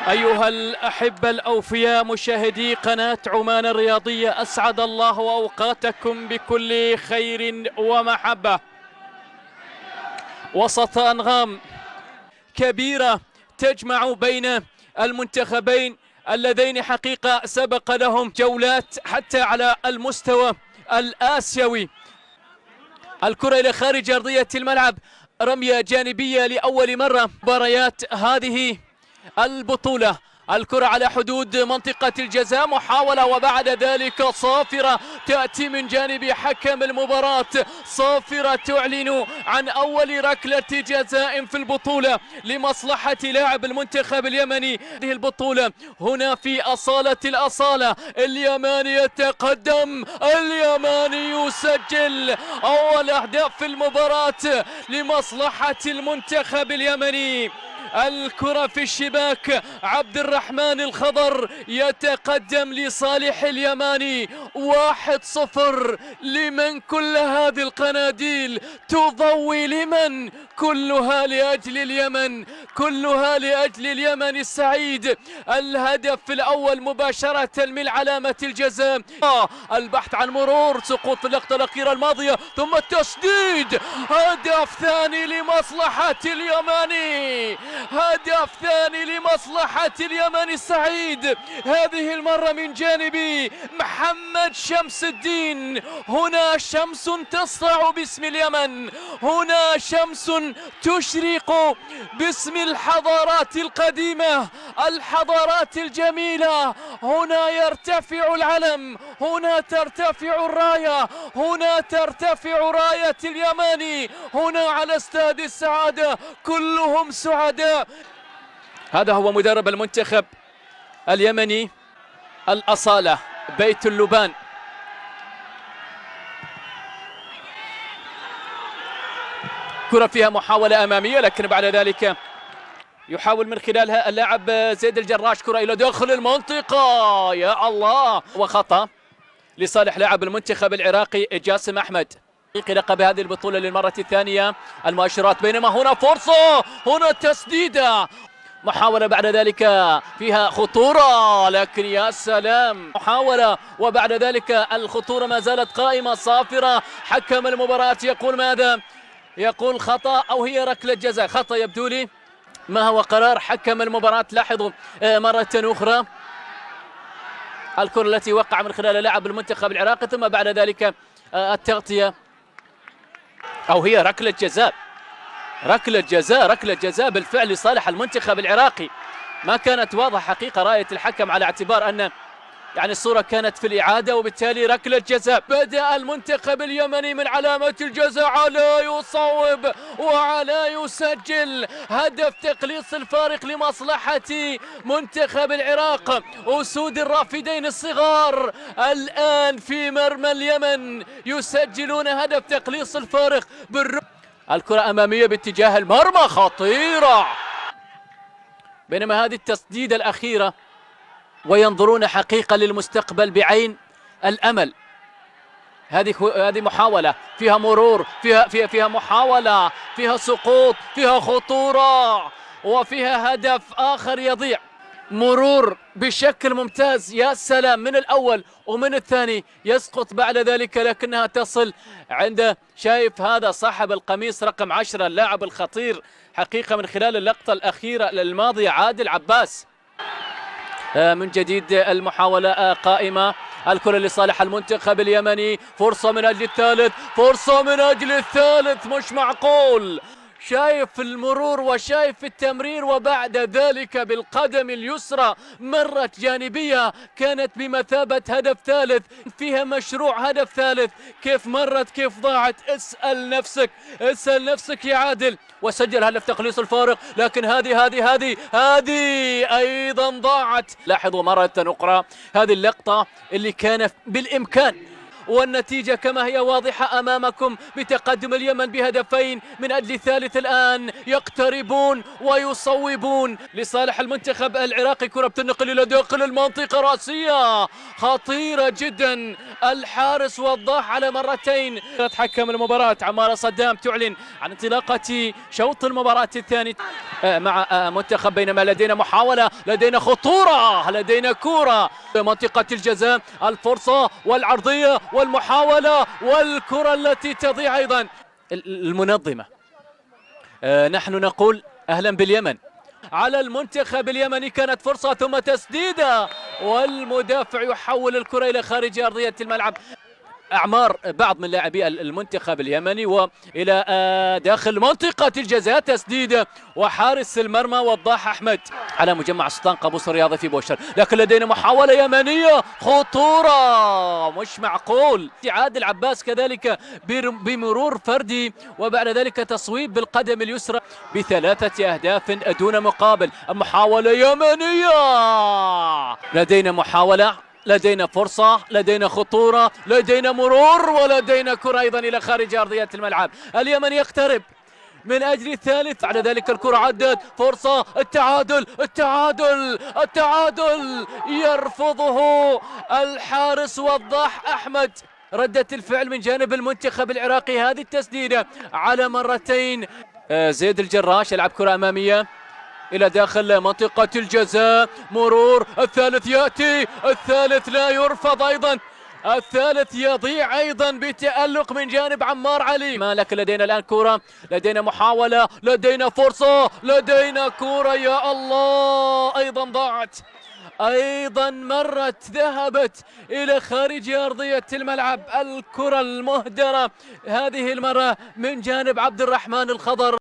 أيها الأحبة الأوفياء مشاهدي قناة عمان الرياضية، أسعد الله أوقاتكم بكل خير ومحبة. وسط أنغام كبيرة تجمع بين المنتخبين اللذين حقيقة سبق لهم جولات حتى على المستوى الآسيوي. الكرة إلى خارج أرضية الملعب، رمية جانبية لأول مرة مباريات هذه البطولة. الكرة على حدود منطقة الجزاء، محاولة وبعد ذلك صافرة تأتي من جانب حكم المباراة. صافرة تعلن عن أول ركلة جزاء في البطولة لمصلحة لاعب المنتخب اليمني. هذه البطولة هنا في أصالة الأصالة، اليماني يتقدم، اليماني يسجل أول أهداف في المباراة لمصلحة المنتخب اليمني. الكرة في الشباك، عبد الرحمن الخضر يتقدم لصالح اليماني. 1-0. لمن كل هذه القناديل تضوي؟ لمن؟ كلها لأجل اليمن، كلها لأجل اليمن السعيد. الهدف الأول مباشرة من علامة الجزاء. البحث عن مرور، سقوط في اللقطة الأخيرة الماضية، ثم التسديد. هدف ثاني لمصلحة اليماني، هدف ثاني لمصلحة اليمن السعيد، هذه المرة من جانب محمد شمس الدين. هنا شمس تسطع باسم اليمن، هنا شمس تشرق باسم الحضارات القديمة، الحضارات الجميلة. هنا يرتفع العلم، هنا ترتفع الراية، هنا ترتفع راية اليمن. هنا على استاد السعادة كلهم سعداء. هذا هو مدرب المنتخب اليمني الأصالة بيت اللبان. كرة فيها محاولة أمامية، لكن بعد ذلك يحاول من خلالها اللاعب زيد الجراش. كرة إلى داخل المنطقة، يا الله، وخطأ لصالح لاعب المنتخب العراقي جاسم أحمد. لقب هذه البطولة للمرة الثانية المؤشرات، بينما هنا فرصة، هنا تسديدة، محاولة بعد ذلك فيها خطورة، لكن يا سلام، محاولة وبعد ذلك الخطورة ما زالت قائمة صافرة. حكم المباراة يقول ماذا؟ يقول خطأ أو هي ركلة جزاء؟ خطأ يبدو لي. ما هو قرار حكم المباراة؟ لاحظوا مرة أخرى الكرة التي وقع من خلال لاعب المنتخب العراقي، ثم بعد ذلك التغطية، أو هي ركلة جزاء، ركلة جزاء، ركلة جزاء بالفعل لصالح المنتخب العراقي. ما كانت واضحة حقيقة رأية الحكم، على اعتبار أن يعني الصورة كانت في الإعادة، وبالتالي ركلة جزاء. بدأ المنتخب اليمني من علامة الجزاء، على يصوب وعلى يسجل هدف تقليص الفارق لمصلحة منتخب العراق. أسود الرافدين الصغار الآن في مرمى اليمن يسجلون هدف تقليص الفارق. الكرة أمامية باتجاه المرمى، خطيرة، بينما هذه التسديدة الأخيرة وينظرون حقيقة للمستقبل بعين الأمل. هذه محاولة فيها مرور، فيها محاولة، فيها سقوط، فيها خطورة، وفيها هدف آخر يضيع. مرور بشكل ممتاز، يا سلام، من الأول ومن الثاني يسقط بعد ذلك، لكنها تصل عند، شايف هذا صاحب القميص رقم 10، اللاعب الخطير حقيقة من خلال اللقطة الأخيرة الماضية، عادل عباس. من جديد المحاولة قائمة، الكرة لصالح المنتخب اليمني، فرصة من أجل الثالث، فرصة من أجل الثالث، مش معقول. شايف المرور وشايف التمرير، وبعد ذلك بالقدم اليسرى مرت جانبية، كانت بمثابة هدف ثالث، فيها مشروع هدف ثالث. كيف مرت، كيف ضاعت؟ اسأل نفسك، اسأل نفسك يا عادل. وسجل هدف تقليص الفارق، لكن هذه أيضا ضاعت. لاحظوا مرة أخرى هذه اللقطة اللي كان بالإمكان والنتيجة كما هي واضحة أمامكم بتقدم اليمن بهدفين من أجل الثالث. الآن يقتربون ويصوبون لصالح المنتخب العراقي. كرة بتنقل إلى داخل المنطقة، رأسية خطيرة جدا، الحارس وضاح على مرتين. تحكم المباراة عمار صدام تعلن عن انطلاقة شوط المباراة الثاني مع منتخب، بينما لدينا محاولة، لدينا خطورة، لدينا كرة منطقة الجزاء، الفرصة والعرضية والمحاولة والكرة التي تضيع أيضا. المنظمة نحن نقول أهلا باليمن. على المنتخب اليمني كانت فرصة ثم تسديدة، والمدافع يحول الكرة إلى خارج أرضية الملعب. أعمار بعض من لاعبي المنتخب اليمني وإلى داخل منطقة الجزاء، تسديدة وحارس المرمى وضاح أحمد على مجمع سلطان قابوس الرياضي في بوشر. لكن لدينا محاولة يمنية، خطورة مش معقول. عادل عباس كذلك بمرور فردي، وبعد ذلك تصويب بالقدم اليسرى ب3 أهداف دون مقابل. محاولة يمنية، لدينا محاولة، لدينا فرصة، لدينا خطورة، لدينا مرور، ولدينا كرة أيضا إلى خارج أرضية الملعب. اليمن يقترب من أجل الثالث. بعد ذلك الكرة عدت، فرصة، التعادل، التعادل، التعادل يرفضه الحارس وضاح أحمد. ردة الفعل من جانب المنتخب العراقي، هذه التسديدة على مرتين. زيد الجراش يلعب كرة أمامية إلى داخل منطقة الجزاء، مرور، الثالث يأتي، الثالث لا يرفض أيضا، الثالث يضيع أيضا بتألق من جانب عمار علي. لكن لدينا الآن كرة، لدينا محاولة، لدينا فرصة، لدينا كرة، يا الله أيضا ضاعت، أيضا مرت، ذهبت إلى خارج أرضية الملعب. الكرة المهدرة هذه المرة من جانب عبد الرحمن الخضر.